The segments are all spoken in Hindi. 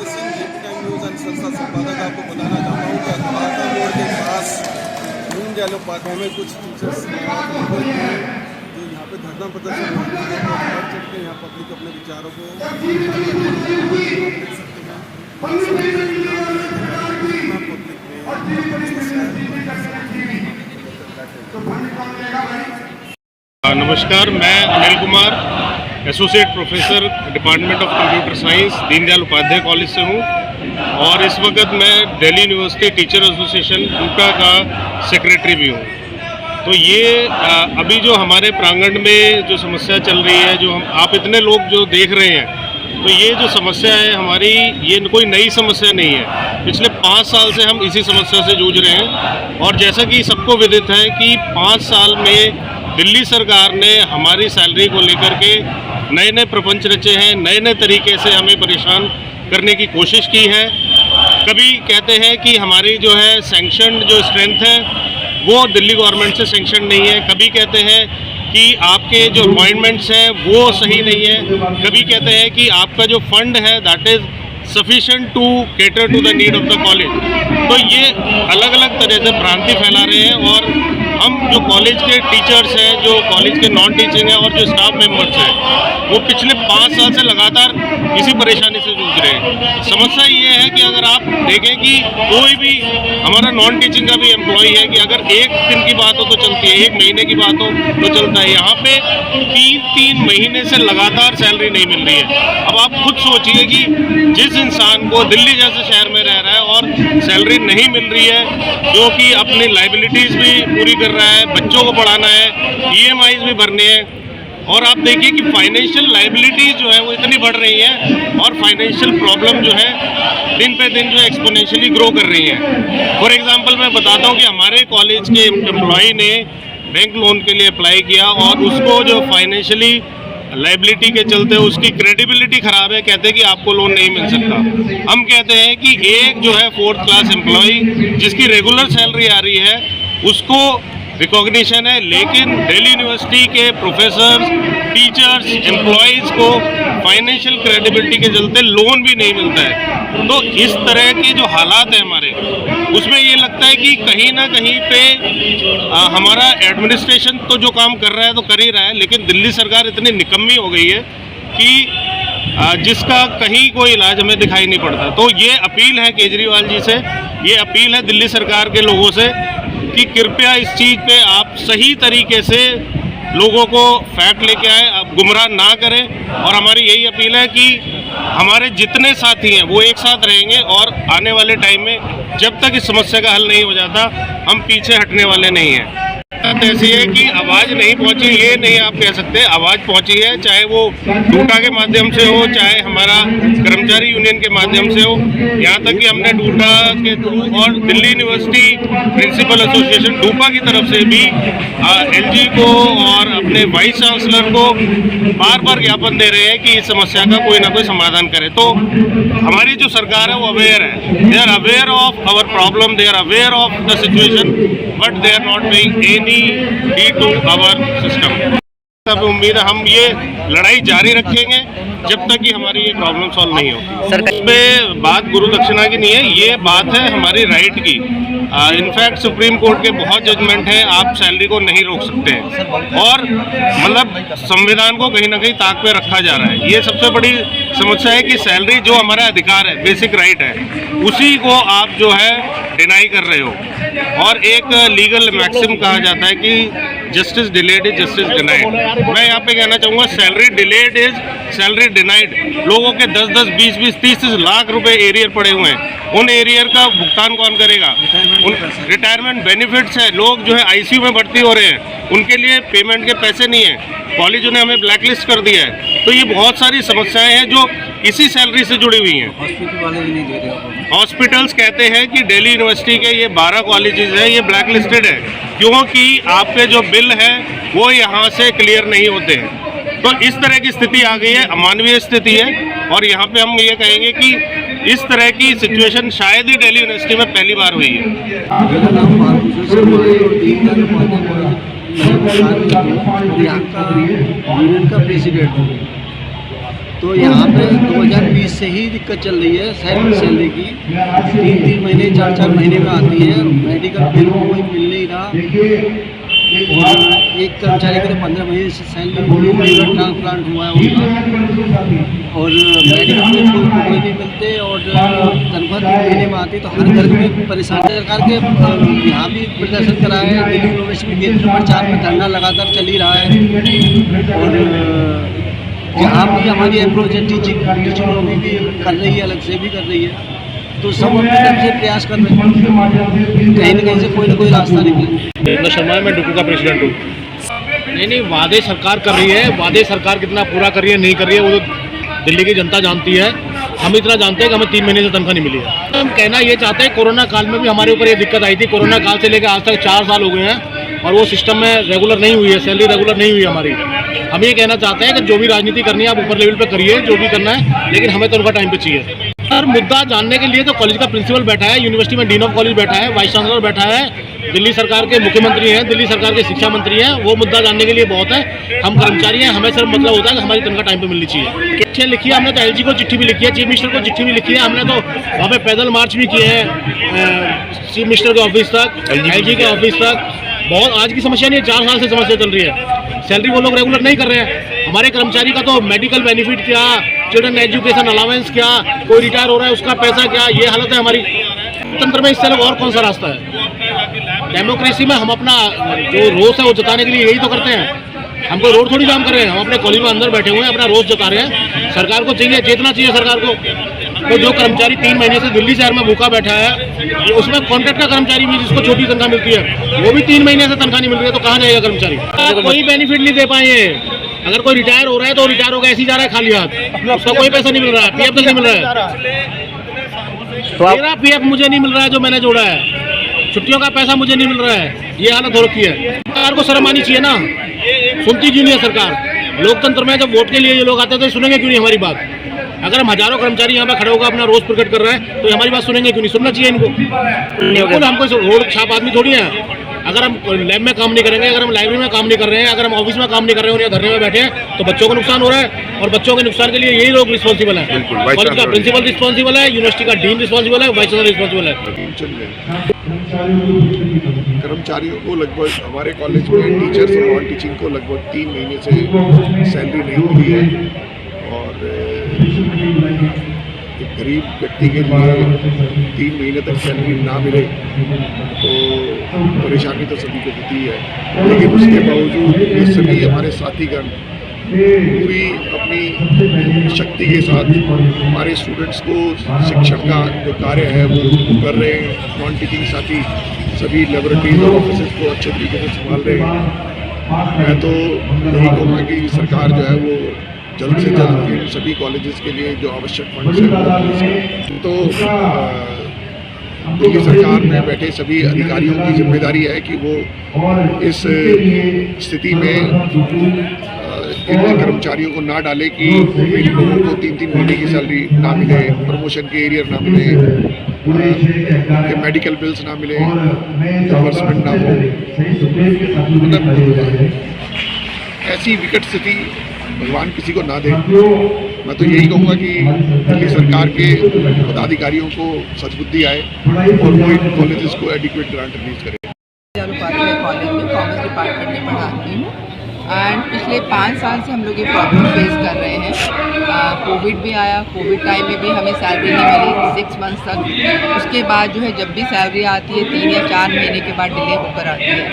Singh, JP time news and संस्था संपादक। आपको बताना चाहता हूँ कि अखबार मोड़ के पास दीनदयाल उपाध्याय में कुछ टीचर्स जो यहाँ पे धरना प्रदर्शन बढ़ चढ़ के यहाँ पब्लिक अपने विचारों को देख सकते हैं। नमस्कार, मैं Anil Kumar, associate professor department of computer science, Deendayal Upadhyay college से हूँ और इस वक्त मैं Delhi university teacher association DUTA का सेक्रेटरी भी हूँ। तो ये अभी जो हमारे प्रांगण में जो समस्या चल रही है, जो आप इतने लोग जो देख रहे हैं, तो ये जो समस्या है हमारी, ये कोई नई समस्या नहीं है। पिछले 5 साल से हम इसी समस्या से जूझ रहे हैं और जैसा कि सबको विदित है कि 5 साल में दिल्ली सरकार ने हमारी सैलरी को लेकर के नए नए प्रपंच रचे हैं, नए नए तरीके से हमें परेशान करने की कोशिश की है। कभी कहते हैं कि हमारी जो है सैंक्शन जो स्ट्रेंथ है वो दिल्ली गवर्नमेंट से सैंक्शन नहीं है, कभी कहते हैं कि आपके जो अपॉइंटमेंट्स हैं वो सही नहीं है, कभी कहते हैं कि आपका जो फंड है that is sufficient to cater to the need of the college. तो ये अलग अलग तरह से भ्रांति फैला रहे हैं और हम जो कॉलेज के टीचर्स हैं, जो कॉलेज के नॉन टीचिंग हैं और जो स्टाफ मेंबर्स हैं, वो पिछले 5 साल से लगातार इसी परेशानी से जूझ रहे हैं। समस्या ये है कि अगर आप देखें कि कोई भी हमारा नॉन टीचिंग का भी एम्प्लॉई है कि अगर एक दिन की बात हो तो चलती है, एक महीने की बात हो तो चलता है, यहाँ पे 3-3 महीने से लगातार सैलरी नहीं मिल रही है। अब आप खुद सोचिए कि जिस इंसान को दिल्ली जैसे शहर में रह रहा है और सैलरी नहीं मिल रही है, जो कि अपनी लाइबिलिटीज़ भी पूरी कर रहा है, बच्चों को पढ़ाना है, EMIs भी भरने हैं, और आप देखिए कि फाइनेंशियल लाइबिलिटीज़ जो है वो इतनी बढ़ रही है और फाइनेंशियल प्रॉब्लम जो है दिन पे दिन जो एक्सपोनेंशियली ग्रो कर रही है। फॉर एग्जांपल मैं बताता हूँ कि हमारे कॉलेज के एम्प्लॉई ने बैंक लोन के लिए अप्लाई किया और उसको जो फाइनेंशियली लाइबिलिटी के चलते उसकी क्रेडिबिलिटी ख़राब है, कहते हैं कि आपको लोन नहीं मिल सकता। हम कहते हैं कि एक जो है 4th क्लास एम्प्लॉई जिसकी रेगुलर सैलरी आ रही है उसको रिकॉग्निशन है, लेकिन दिल्ली यूनिवर्सिटी के प्रोफेसर्स, टीचर्स, एम्प्लॉयज़ को फाइनेंशियल क्रेडिबिलिटी के चलते लोन भी नहीं मिलता है। तो इस तरह के जो हालात हैं हमारे, उसमें ये लगता है कि कहीं ना कहीं पे हमारा एडमिनिस्ट्रेशन तो जो काम कर रहा है तो कर ही रहा है, लेकिन दिल्ली सरकार इतनी निकम्मी हो गई है कि जिसका कहीं कोई इलाज हमें दिखाई नहीं पड़ता। तो ये अपील है केजरीवाल जी से, ये अपील है दिल्ली सरकार के लोगों से कि कृपया इस चीज़ पे आप सही तरीके से लोगों को फैक्ट लेके आए, आप गुमराह ना करें। और हमारी यही अपील है कि हमारे जितने साथी हैं वो एक साथ रहेंगे और आने वाले टाइम में जब तक इस समस्या का हल नहीं हो जाता हम पीछे हटने वाले नहीं हैं। ऐसी है कि आवाज़ नहीं पहुंची, ये नहीं आप कह सकते, आवाज़ पहुंची है, चाहे वो डूटा के माध्यम से हो, चाहे हमारा कर्मचारी यूनियन के माध्यम से हो। यहाँ तक कि हमने डूटा के थ्रू और दिल्ली यूनिवर्सिटी प्रिंसिपल एसोसिएशन डूपा की तरफ से भी LG को और अपने वाइस चांसलर को बार बार ज्ञापन दे रहे हैं कि इस समस्या का कोई ना कोई समाधान करे। तो हमारी जो सरकार है वो अवेयर है, they are aware of our problem, they are aware of the situation, but they are not doing any D to our system. तब उम्मीद है हम ये लड़ाई जारी रखेंगे जब तक कि हमारी ये प्रॉब्लम सॉल्व नहीं होगी। इसमें बात गुरु दक्षिणा की नहीं है, ये बात है हमारी राइट की। इनफैक्ट सुप्रीम कोर्ट के बहुत जजमेंट हैं, आप सैलरी को नहीं रोक सकते हैं और मतलब संविधान को कहीं ना कहीं ताक पे रखा जा रहा है। ये सबसे बड़ी समस्या है कि सैलरी जो हमारा अधिकार है, बेसिक राइट है, उसी को आप जो है डिनाई कर रहे हो। और एक लीगल मैक्सिम कहा जाता है कि justice delayed is justice denied. मैं यहाँ पे कहना चाहूँगा salary delayed is salary denied. लोगों के 10-10, 20-20, 30-30 लाख रुपए एरियर पड़े हुए हैं, उन एरियर का भुगतान कौन करेगा? उन रिटायरमेंट बेनिफिट्स है, लोग जो है ICU में भर्ती हो रहे हैं, उनके लिए पेमेंट के पैसे नहीं है, कॉलेजों ने हमें ब्लैकलिस्ट कर दिया है। तो ये बहुत सारी समस्याएं हैं जो इसी सैलरी से जुड़ी हुई हैं। हॉस्पिटल वाले भी नहीं दे रहे। हॉस्पिटल्स कहते हैं कि दिल्ली यूनिवर्सिटी के ये 12 कॉलेजेस हैं, ये ब्लैक लिस्टेड है क्योंकि आपके जो बिल है वो यहाँ से क्लियर नहीं होते हैं। तो इस तरह की स्थिति आ गई है, अमानवीय स्थिति है। और यहाँ पे हम ये कहेंगे कि इस तरह की सिचुएशन शायद ही दिल्ली यूनिवर्सिटी में पहली बार हुई है। तो यहाँ पे 2020 से ही दिक्कत चल रही है सैलरी की। 3 महीने 4 महीने में आती है। मेडिकल बिल कोई मिल नहीं रहा और एक कर्मचारी के तो 15 महीने से सैलरी लीवर ट्रांसप्लांट हुआ है उनका और मेडिकल बिल कोई नहीं मिलते और तनख्वाह 3 महीने में आती तो हर घर में परेशान। सरकार के यहाँ भी प्रदर्शन करा है, दिल्ली यूनिवर्सिटी केंद्र नंबर 4 में धरना लगातार चल ही रहा है और यहाँ भी हमारी अप्रोच है टीचिंग भी कर रही है, अलग से भी कर रही है। तो सब अपनी तरफ से प्रयास कर रहे हैं, कहीं ना कहीं से कोई ना कोई रास्ता निकले। शर्मा मैं डुकू का प्रेसिडेंट हूँ। नहीं, वादे सरकार कर रही है, वादे सरकार कितना पूरा कर रही है नहीं कर रही है वो तो दिल्ली की जनता जानती है। हम इतना जानते हैं कि हमें 3 महीने से तनख्वाह नहीं मिली है। हम कहना ये चाहते हैं, कोरोना काल में भी हमारे ऊपर ये दिक्कत आई थी। कोरोना काल से लेकर आज तक 4 साल हो गए हैं और वो सिस्टम में रेगुलर नहीं हुई है, सैलरी रेगुलर नहीं हुई हमारी। हम ये कहना चाहते हैं कि जो भी राजनीति करनी है आप ऊपर लेवल पे करिए, जो भी करना है, लेकिन हमें तो उनका टाइम पे चाहिए। सर, मुद्दा जानने के लिए तो कॉलेज का प्रिंसिपल बैठा है, यूनिवर्सिटी में डीन ऑफ कॉलेज बैठा है, वाइस चांसलर बैठा है, दिल्ली सरकार के मुख्यमंत्री हैं, दिल्ली सरकार के शिक्षा मंत्री हैं। वो मुद्दा जानने के लिए बहुत है। हम कर्मचारी हैं, हमें सिर्फ मतलब होता है कि हमारी तनख्वाह टाइम पे मिलनी चाहिए। चिट्ठियाँ लिखी है हमने, तो एलजी को चिट्ठी भी लिखी है, चीफ मिनिस्टर को चिट्ठी भी लिखी है हमने, तो वहाँ पे पैदल मार्च भी किए हैं चीफ मिनिस्टर के ऑफिस तक, एलजी के ऑफिस तक। बहुत आज की समस्या नहीं है, 4 साल से समस्या चल रही है। सैलरी वो लोग रेगुलर नहीं कर रहे हैं। हमारे कर्मचारी का तो मेडिकल बेनिफिट क्या, चिल्ड्रन एजुकेशन अलावेंस क्या, कोई रिटायर हो रहा है उसका पैसा क्या, ये हालत है हमारी। तंत्र में इससे अलग और कौन सा रास्ता है? डेमोक्रेसी में हम अपना जो रोष है वो जताने के लिए यही तो करते हैं। हम कोई रोड थोड़ी जाम कर रहे हैं, हम अपने कॉलेज में अंदर बैठे हुए हैं, अपना रोष जता रहे हैं। सरकार को चाहिए, चेतना चाहिए सरकार को। तो जो कर्मचारी 3 महीने से दिल्ली शहर में भूखा बैठा है, उसमें कॉन्ट्रैक्ट का कर्मचारी भी जिसको छोटी तनख्वाह मिलती है वो भी 3 महीने से तनख्वाह नहीं मिल रही है, तो कहाँ जाएगा कर्मचारी? कोई बेनिफिट नहीं दे पाए। अगर कोई रिटायर हो रहा है तो रिटायर होगा ऐसे ही जा रहा है खाली हाथ, उसका कोई पैसा नहीं मिल रहा है, पीएफ तक नहीं मिल रहा है। मेरा पीएफ मुझे नहीं मिल रहा है जो मैंने जोड़ा है, छुट्टियों का पैसा मुझे नहीं मिल रहा है, ये हालत हो रखी है। सरकार को शर्म आनी चाहिए ना, सुनती क्यों नहीं है सरकार? लोकतंत्र में जब वोट के लिए ये लोग आते हैं तो सुनेंगे क्यों नहीं हमारी बात? अगर हम हजारों कर्मचारी यहाँ पे खड़े होकर अपना रोष प्रकट कर रहे हैं तो हमारी बात सुनेंगे क्यों नहीं? सुनना चाहिए इनको। बिल्कुल, हम कोई रोड छाप आदमी थोड़ी हैं। अगर हम लैब में काम नहीं करेंगे, अगर हम लाइब्रेरी में काम नहीं कर रहे हैं, अगर हम ऑफिस में काम नहीं कर रहे हैं, उन्हें धरने में बैठे हैं, तो बच्चों को नुकसान हो रहा है और बच्चों के नुकसान के लिए यही लोग रिस्पॉन्सिबल है। कॉलेज का प्रिंसिपल रिस्पॉन्सिबल है, यूनिवर्सिटी का डीन रिस्पॉन्सिबल है, वाइस चांसलर रिस्पॉन्सिबल है। कर्मचारियों को लगभग हमारे कॉलेज में टीचर्स और नॉन टीचिंग को लगभग 3 महीने से सैलरी नहीं मिली है और एक गरीब व्यक्ति के लिए 3 महीने तक सैलरी ना मिले तो परेशानी तो सभी को होती है। लेकिन उसके बावजूद ये सभी हमारे साथीगण पूरी अपनी शक्ति के साथ हमारे स्टूडेंट्स को शिक्षण का जो कार्य है वो कर रहे हैं। नॉन टीचिंग साथी सभी लेबोरेटरीज और ऑफिस को अच्छे तरीके से संभाल रहे हैं। मैं तो यही कहूँगा कि सरकार जो है वो जल्द से जल्द इन सभी कॉलेजेस के लिए जो आवश्यक फंड्स हैं तो दिल्ली सरकार में बैठे सभी अधिकारियों की जिम्मेदारी है कि वो इस स्थिति में इन कर्मचारियों को ना डाले कि इन लोगों को 3-3 महीने की सैलरी ना मिले, प्रमोशन के एरियर ना मिले, मेडिकल बिल्स ना मिले, रिवर्समेंट ना हो। मतलब ऐसी विकट स्थिति भगवान किसी को ना दे। मैं तो यही कहूँगा कि दिल्ली सरकार के पदाधिकारियों को सद्बुद्धि आए और वो इन कॉलेजेस को एडिक्वेट ग्रांट रिलीज करें। कॉलेज में कॉमर्स डिपार्टमेंट में पढ़ाती हूँ एंड पिछले 5 साल से हम लोग ये प्रॉब्लम फेस कर रहे हैं। कोविड भी आया, कोविड टाइम में भी हमें सैलरी नहीं मिली 6 मंथ्स तक। उसके बाद जो है जब भी सैलरी आती है 3 या 4 महीने के बाद डिले होकर आती है।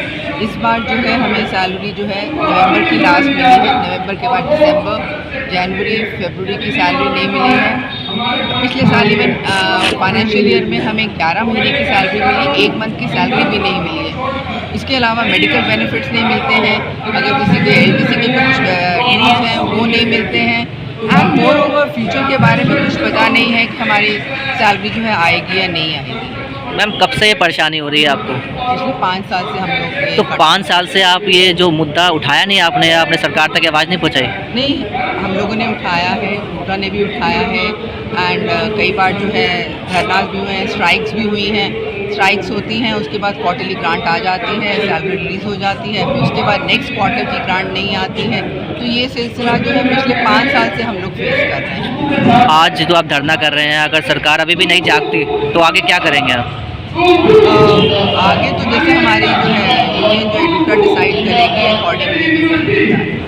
इस बार जो है हमें सैलरी जो है नवंबर की लास्ट मिली है, नवंबर के बाद दिसंबर, जनवरी, फरवरी की सैलरी नहीं मिली है। पिछले साल इवन फाइनेंशियल ईयर में हमें 11 महीने की सैलरी मिली, 1 मंथ की सैलरी भी नहीं मिली है। इसके अलावा मेडिकल बेनिफिट्स नहीं मिलते हैं, अगर किसी के एलटीसी के कुछ ड्यूज हैं वो नहीं मिलते हैं एंड मोर ओवर फ्यूचर के बारे में कुछ पता नहीं है कि हमारी सैलरी जो है आएगी या नहीं आएगी। मैम कब से ये परेशानी हो रही है आपको? पिछले 5 साल से हम लोग तो 5 साल से आप ये जो मुद्दा उठाया नहीं आपने सरकार तक आवाज़ नहीं पहुँचाई? नहीं, हम लोगों ने उठाया है, कोटा ने भी उठाया है एंड कई बार जो है धरना भी हुए हैं, स्ट्राइक्स भी हुई हैं। स्ट्राइक्स होती हैं, उसके बाद क्वार्टरली ग्रांट आ जाती है, सैलरी रिलीज़ हो जाती है, फिर उसके बाद नेक्स्ट क्वार्टर की ग्रांट नहीं आती है। तो ये सिलसिला जो है पिछले 5 साल से हम लोग फेस कर रहे हैं। आज जो आप धरना कर रहे हैं, अगर सरकार अभी भी नहीं जागती तो आगे क्या करेंगे आप? आगे तो जैसे हमारी जो है यूनियन जो एडिटर डिसाइड करेगी अकॉर्डिंगली।